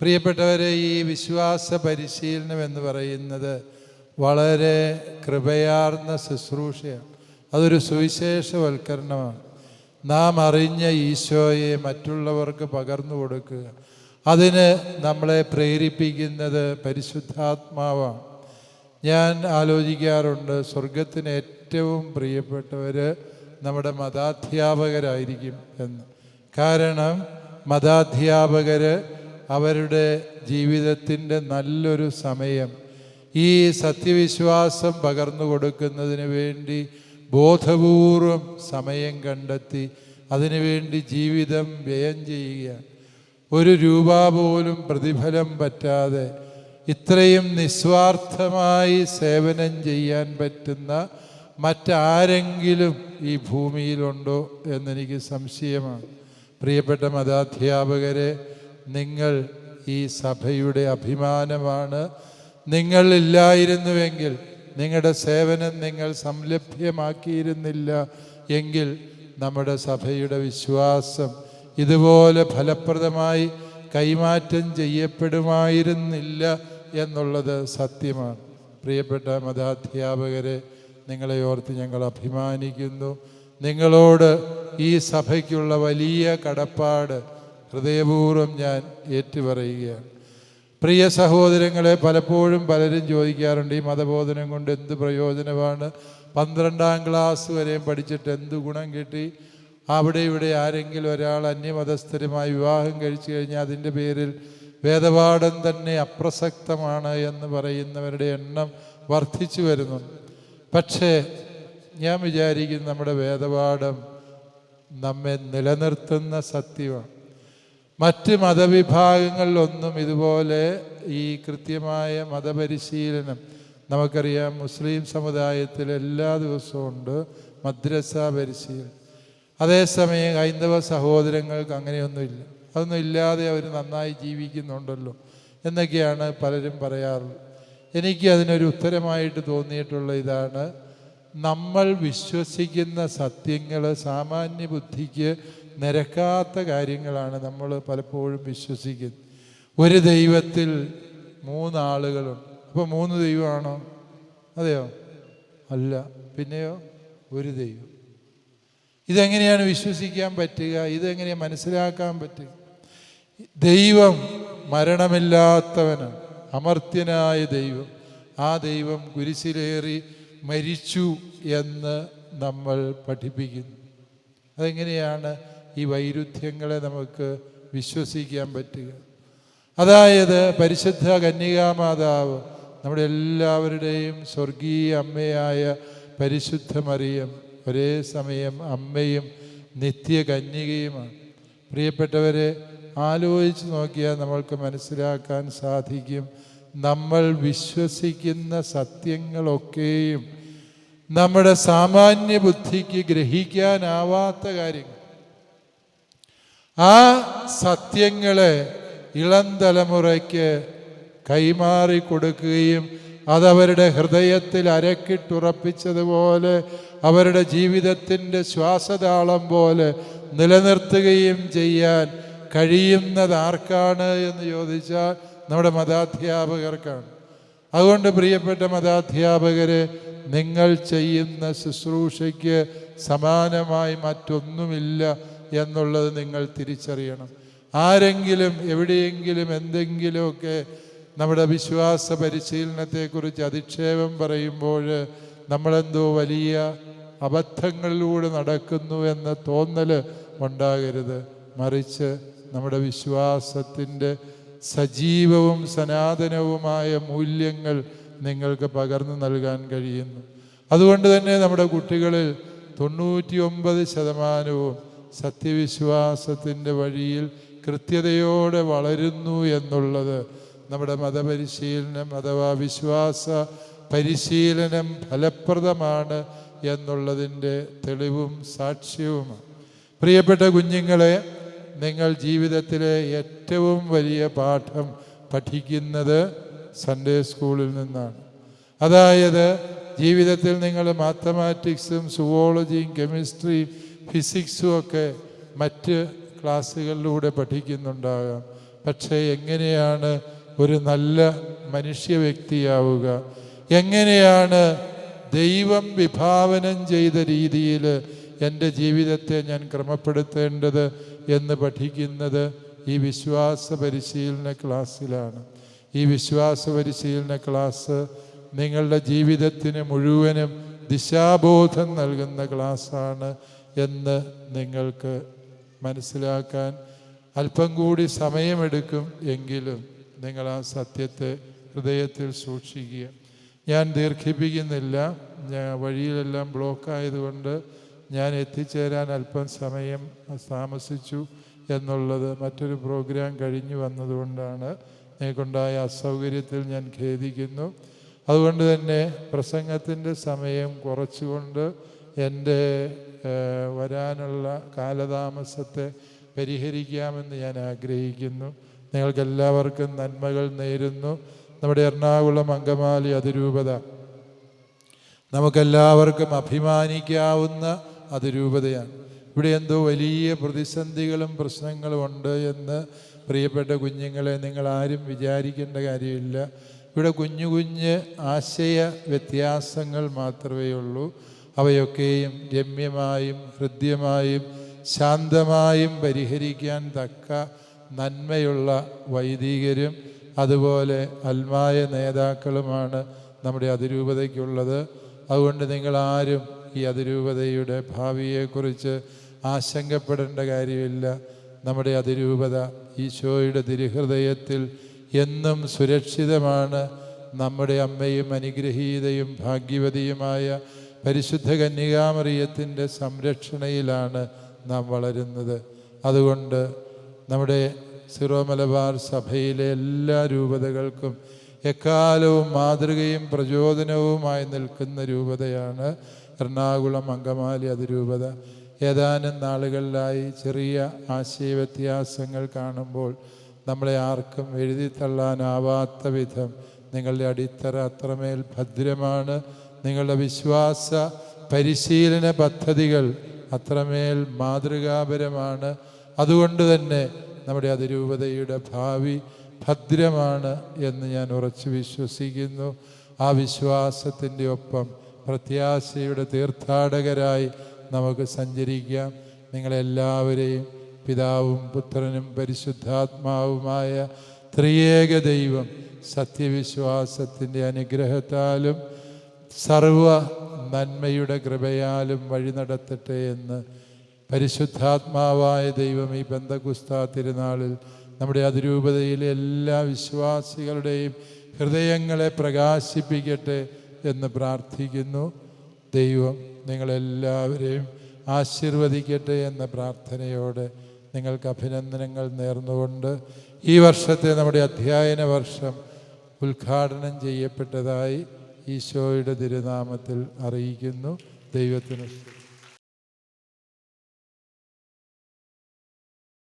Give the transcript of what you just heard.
പ്രിയപ്പെട്ടവരെ, ഈ വിശ്വാസ പരിശീലനം എന്ന് പറയുന്നത് വളരെ കൃപയാർന്ന ശുശ്രൂഷയാണ്. അതൊരു സുവിശേഷവൽക്കരണമാണ്. നാം അറിഞ്ഞ ഈശോയെ മറ്റുള്ളവർക്ക് പകർന്നു കൊടുക്കുക. അതിന് നമ്മളെ പ്രേരിപ്പിക്കുന്നത് പരിശുദ്ധാത്മാവാണ്. ഞാൻ ആലോചിക്കാറുണ്ട്, സ്വർഗത്തിന് ഏറ്റവും പ്രിയപ്പെട്ടവർ നമ്മുടെ മതാധ്യാപകരായിരിക്കും എന്ന്. കാരണം മതാധ്യാപകർ അവരുടെ ജീവിതത്തിൻ്റെ നല്ലൊരു സമയം ഈ സത്യവിശ്വാസം പകർന്നു കൊടുക്കുന്നതിന് വേണ്ടി ബോധപൂർവം സമയം കണ്ടെത്തി അതിനുവേണ്ടി ജീവിതം വ്യയം ചെയ്യുക. ഒരു രൂപ പോലും പ്രതിഫലം പറ്റാതെ ഇത്രയും നിസ്വാർത്ഥമായി സേവനം ചെയ്യാൻ പറ്റുന്ന മറ്റാരെങ്കിലും ഈ ഭൂമിയിലുണ്ടോ എന്നെനിക്ക് സംശയമാണ്. പ്രിയപ്പെട്ട മതാധ്യാപകരെ, നിങ്ങൾ ഈ സഭയുടെ അഭിമാനമാണ്. നിങ്ങളില്ലായിരുന്നുവെങ്കിൽ, നിങ്ങളുടെ സേവനം നിങ്ങൾ സംലഭ്യമാക്കിയിരുന്നില്ല എങ്കിൽ നമ്മുടെ സഭയുടെ വിശ്വാസം ഇതുപോലെ ഫലപ്രദമായി കൈമാറ്റം ചെയ്യപ്പെടുമായിരുന്നില്ല എന്നുള്ളത് സത്യമാണ്. പ്രിയപ്പെട്ട മതാധ്യാപകരെ, നിങ്ങളെ ഓർത്ത് ഞങ്ങൾ അഭിമാനിക്കുന്നു. നിങ്ങളോട് ഈ സഭയ്ക്കുള്ള വലിയ കടപ്പാട് ഹൃദയപൂർവ്വം ഞാൻ ഏറ്റുപറയുകയാണ്. പ്രിയ സഹോദരങ്ങളെ, പലപ്പോഴും പലരും ചോദിക്കാറുണ്ട്, ഈ മതബോധനം കൊണ്ട് എന്ത് പ്രയോജനമാണ്? 12ാം ക്ലാസ് വരെയും പഠിച്ചിട്ട് എന്ത് ഗുണം കിട്ടി? അവിടെ ഇവിടെ ആരെങ്കിലും ഒരാൾ അന്യമതസ്ഥരുമായി വിവാഹം കഴിച്ചു കഴിഞ്ഞാൽ അതിൻ്റെ പേരിൽ വേദപാഠം തന്നെ അപ്രസക്തമാണ് എന്ന് പറയുന്നവരുടെ എണ്ണം വർദ്ധിച്ചു വരുന്നുണ്ട്. പക്ഷേ ഞാൻ വിചാരിക്കുന്നു, നമ്മുടെ വേദപാഠം നമ്മെ നിലനിർത്തുന്ന സത്യമാണ്. മറ്റ് മതവിഭാഗങ്ങളിലൊന്നും ഇതുപോലെ ഈ കൃത്യമായ മതപരിശീലനം നമുക്കറിയാം. മുസ്ലിം സമുദായത്തിൽ എല്ലാ ദിവസവും ഉണ്ട് മദ്രസ പരിശീലനം. അതേസമയം ഹൈന്ദവ സഹോദരങ്ങൾക്ക് അങ്ങനെയൊന്നുമില്ല. അതൊന്നും ഇല്ലാതെ അവർ നന്നായി ജീവിക്കുന്നുണ്ടല്ലോ എന്നൊക്കെയാണ് പലരും പറയാറുള്ളത്. എനിക്ക് അതിനൊരു ഉത്തരമായിട്ട് തോന്നിയിട്ടുള്ള ഇതാണ്, നമ്മൾ വിശ്വസിക്കുന്ന സത്യങ്ങൾ സാമാന്യ ബുദ്ധിക്ക് നിരക്കാത്ത കാര്യങ്ങളാണ് നമ്മൾ പലപ്പോഴും വിശ്വസിക്കുന്നത്. ഒരു ദൈവത്തിൽ 3 ആളുകളുണ്ട്. അപ്പോൾ 3 ദൈവമാണോ? അതെയോ? അല്ല. പിന്നെയോ? ഒരു ദൈവം. ഇതെങ്ങനെയാണ് വിശ്വസിക്കാൻ പറ്റുക? ഇതെങ്ങനെയാണ് മനസ്സിലാക്കാൻ പറ്റുക? ദൈവം മരണമില്ലാത്തവനാണ്, അമർത്യനായ ദൈവം. ആ ദൈവം കുരിശിലേറി മരിച്ചു എന്ന് നമ്മൾ പഠിപ്പിക്കുന്നു. അതെങ്ങനെയാണ് ഈ വൈരുദ്ധ്യങ്ങളെ നമുക്ക് വിശ്വസിക്കാൻ പറ്റുക? അതായത് പരിശുദ്ധ കന്യകാമാതാവ്, നമ്മുടെ എല്ലാവരുടെയും സ്വർഗീയ അമ്മയായ പരിശുദ്ധ മറിയം ഒരേ സമയം അമ്മയും നിത്യകന്യകയുമാണ്. പ്രിയപ്പെട്ടവരെ, ആലോചിച്ച് നോക്കിയാൽ നമ്മൾക്ക് മനസ്സിലാക്കാൻ സാധിക്കും, നമ്മൾ വിശ്വസിക്കുന്ന സത്യങ്ങളൊക്കെയും നമ്മുടെ സാമാന്യ ബുദ്ധിക്ക് ഗ്രഹിക്കാനാവാത്ത കാര്യങ്ങൾ. ആ സത്യങ്ങളെ ഇളം തലമുറയ്ക്ക് കൈമാറി കൊടുക്കുകയും അതവരുടെ ഹൃദയത്തിൽ അരക്കിട്ടുറപ്പിച്ചതുപോലെ അവരുടെ ജീവിതത്തിൻ്റെ ശ്വാസതാളം പോലെ നിലനിർത്തുകയും ചെയ്യാൻ കഴിയുന്നത് ആർക്കാണ് എന്ന് ചോദിച്ചാൽ നമ്മുടെ മതാധ്യാപകർക്കാണ്. അതുകൊണ്ട് പ്രിയപ്പെട്ട മതാധ്യാപകരെ, നിങ്ങൾ ചെയ്യുന്ന ശുശ്രൂഷയ്ക്ക് സമാനമായി മറ്റൊന്നുമില്ല എന്നുള്ളത് നിങ്ങൾ തിരിച്ചറിയണം. ആരെങ്കിലും എവിടെയെങ്കിലും എന്തെങ്കിലുമൊക്കെ നമ്മുടെ വിശ്വാസ പരിശീലനത്തെക്കുറിച്ച് അധിക്ഷേപം പറയുമ്പോൾ നമ്മളെന്തോ വലിയ അബദ്ധങ്ങളിലൂടെ നടക്കുന്നു എന്ന തോന്നൽ ഉണ്ടാകരുത്. മറിച്ച് നമ്മുടെ വിശ്വാസത്തിൻ്റെ സജീവവും സനാതനവുമായ മൂല്യങ്ങൾ നിങ്ങൾക്ക് പകർന്നു നൽകാൻ കഴിയുന്നു. അതുകൊണ്ട് തന്നെ നമ്മുടെ കുട്ടികളിൽ 99% സത്യവിശ്വാസത്തിൻ്റെ വഴിയിൽ കൃത്യതയോടെ വളരുന്നു എന്നുള്ളത് നമ്മുടെ മതപരിശീലനം അഥവാ വിശ്വാസ പരിശീലനം ഫലപ്രദമാണ് എന്നുള്ളതിൻ്റെ തെളിവും സാക്ഷ്യവുമാണ്. പ്രിയപ്പെട്ട കുഞ്ഞുങ്ങളെ, നിങ്ങൾ ജീവിതത്തിലെ ഏറ്റവും വലിയ പാഠം പഠിക്കുന്നത് സൺഡേ സ്കൂളിൽ നിന്നാണ്. അതായത് ജീവിതത്തിൽ നിങ്ങൾ മാത്തമാറ്റിക്സും സുവോളജിയും കെമിസ്ട്രിയും ഫിസിക്സും ഒക്കെ മറ്റ് ക്ലാസ്സുകളിലൂടെ പഠിക്കുന്നുണ്ടാകാം. പക്ഷേ എങ്ങനെയാണ് ഒരു നല്ല മനുഷ്യ വ്യക്തിയാവുക, എങ്ങനെയാണ് ദൈവം വിഭാവനം ചെയ്ത രീതിയിൽ എൻ്റെ ജീവിതത്തെ ഞാൻ ക്രമപ്പെടുത്തേണ്ടത് എന്ന് പഠിക്കുന്നത് ഈ വിശ്വാസ പരിശീലന ക്ലാസ്സിലാണ്. ഈ വിശ്വാസ പരിശീലന ക്ലാസ് നിങ്ങളുടെ ജീവിതത്തിന് മുഴുവനും ദിശാബോധം നൽകുന്ന ക്ലാസ്സാണ് എന്ന് നിങ്ങൾക്ക് മനസ്സിലാക്കാൻ അല്പം കൂടി സമയമെടുക്കും. എങ്കിലും നിങ്ങൾ ആ സത്യത്തെ ഹൃദയത്തിൽ സൂക്ഷിക്കുക. ഞാൻ ദീർഘിപ്പിക്കുന്നില്ല. വഴിയിലെല്ലാം ബ്ലോക്കായതുകൊണ്ട് ഞാൻ എത്തിച്ചേരാൻ അല്പം സമയം താമസിച്ചു എന്നുള്ളത് മറ്റൊരു പ്രോഗ്രാം കഴിഞ്ഞു വന്നതുകൊണ്ടാണ്. എനിക്കുണ്ടായ അസൗകര്യത്തിൽ ഞാൻ ഖേദിക്കുന്നു. അതുകൊണ്ട് തന്നെ പ്രസംഗത്തിൻ്റെ സമയം കുറച്ചുകൊണ്ട് എൻ്റെ വരാനുള്ള കാലതാമസത്തെ പരിഹരിക്കാമെന്ന് ഞാൻ ആഗ്രഹിക്കുന്നു. നിങ്ങൾക്കെല്ലാവർക്കും നന്മകൾ നേരുന്നു. നമ്മുടെ എറണാകുളം അങ്കമാലി അതിരൂപത നമുക്കെല്ലാവർക്കും അഭിമാനിക്കാവുന്ന അതിരൂപതയാണ്. ഇവിടെ എന്തോ വലിയ പ്രതിസന്ധികളും പ്രശ്നങ്ങളും ഉണ്ട് എന്ന് പ്രിയപ്പെട്ട കുഞ്ഞുങ്ങളെ നിങ്ങളാരും വിചാരിക്കേണ്ട കാര്യമില്ല. ഇവിടെ കുഞ്ഞു കുഞ്ഞ് ആശയ വ്യത്യാസങ്ങൾ മാത്രമേ ഉള്ളൂ. അവയൊക്കെയും രമ്യമായും ഹൃദ്യമായും ശാന്തമായും പരിഹരിക്കാൻ തക്ക നന്മയുള്ള വൈദികരും അതുപോലെ ആത്മായ നേതാക്കളുമാണ് നമ്മുടെ അതിരൂപതയ്ക്കുള്ളത്. അതുകൊണ്ട് നിങ്ങളാരും ഈ അതിരൂപതയുടെ ഭാവിയെക്കുറിച്ച് ആശങ്കപ്പെടേണ്ട കാര്യമില്ല. നമ്മുടെ അതിരൂപത ഈശോയുടെ തിരുഹൃദയത്തിൽ എന്നും സുരക്ഷിതമാണ്. നമ്മുടെ അമ്മയും അനുഗ്രഹീതയും ഭാഗ്യവതിയുമായ പരിശുദ്ധ കന്യകാമറിയത്തിൻ്റെ സംരക്ഷണയിലാണ് നാം വളരുന്നത്. അതുകൊണ്ട് നമ്മുടെ സിറോ മലബാർ സഭയിലെ എല്ലാ രൂപതകൾക്കും എക്കാലവും മാതൃകയും പ്രചോദനവുമായി നിൽക്കുന്ന രൂപതയാണ് എറണാകുളം അങ്കമാലി അതിരൂപത. ഏതാനും നാളുകളിലായി ചെറിയ ആശയവ്യത്യാസങ്ങൾ കാണുമ്പോൾ നമ്മളെ ആർക്കും എഴുതിത്തള്ളാനാവാത്ത വിധം നിങ്ങളുടെ അടിത്തറ അത്രമേൽ ഭദ്രമാണ്. നിങ്ങളുടെ വിശ്വാസ പരിശീലന പദ്ധതികൾ അത്രമേൽ മാതൃകാപരമാണ്. അതുകൊണ്ട് തന്നെ നമ്മുടെ അതിരൂപതയുടെ ഭാവി ഭദ്രമാണ് എന്ന് ഞാൻ ഉറച്ചു വിശ്വസിക്കുന്നു. ആ വിശ്വാസത്തിൻ്റെ ഒപ്പം പ്രത്യാശയുടെ തീർത്ഥാടകരായി നമുക്ക് സഞ്ചരിക്കാം. നിങ്ങളെല്ലാവരെയും പിതാവും പുത്രനും പരിശുദ്ധാത്മാവുമായ ത്രിയേക ദൈവം സത്യവിശ്വാസത്തിൻ്റെ അനുഗ്രഹത്താലും സർവ നന്മയുടെ കൃപയാലും വഴി നടത്തട്ടെ എന്ന് പരിശുദ്ധാത്മാവായ ദൈവം ഈ പെന്തക്കുസ്താ തിരുനാളിൽ നമ്മുടെ അതിരൂപതയിലെ എല്ലാ വിശ്വാസികളുടെയും ഹൃദയങ്ങളെ പ്രകാശിപ്പിക്കട്ടെ എന്ന് പ്രാർത്ഥിക്കുന്നു. ദൈവം നിങ്ങളെല്ലാവരെയും ആശീർവദിക്കട്ടെ എന്ന പ്രാർത്ഥനയോടെ നിങ്ങൾക്ക് അഭിനന്ദനങ്ങൾ നേർന്നുകൊണ്ട് ഈ വർഷത്തെ നമ്മുടെ അധ്യയന വർഷം ഉദ്ഘാടനം ചെയ്യപ്പെട്ടതായി ഈശോയുടെ തിരുനാമത്തിൽ അറിയിക്കുന്നു. ദൈവത്തിന്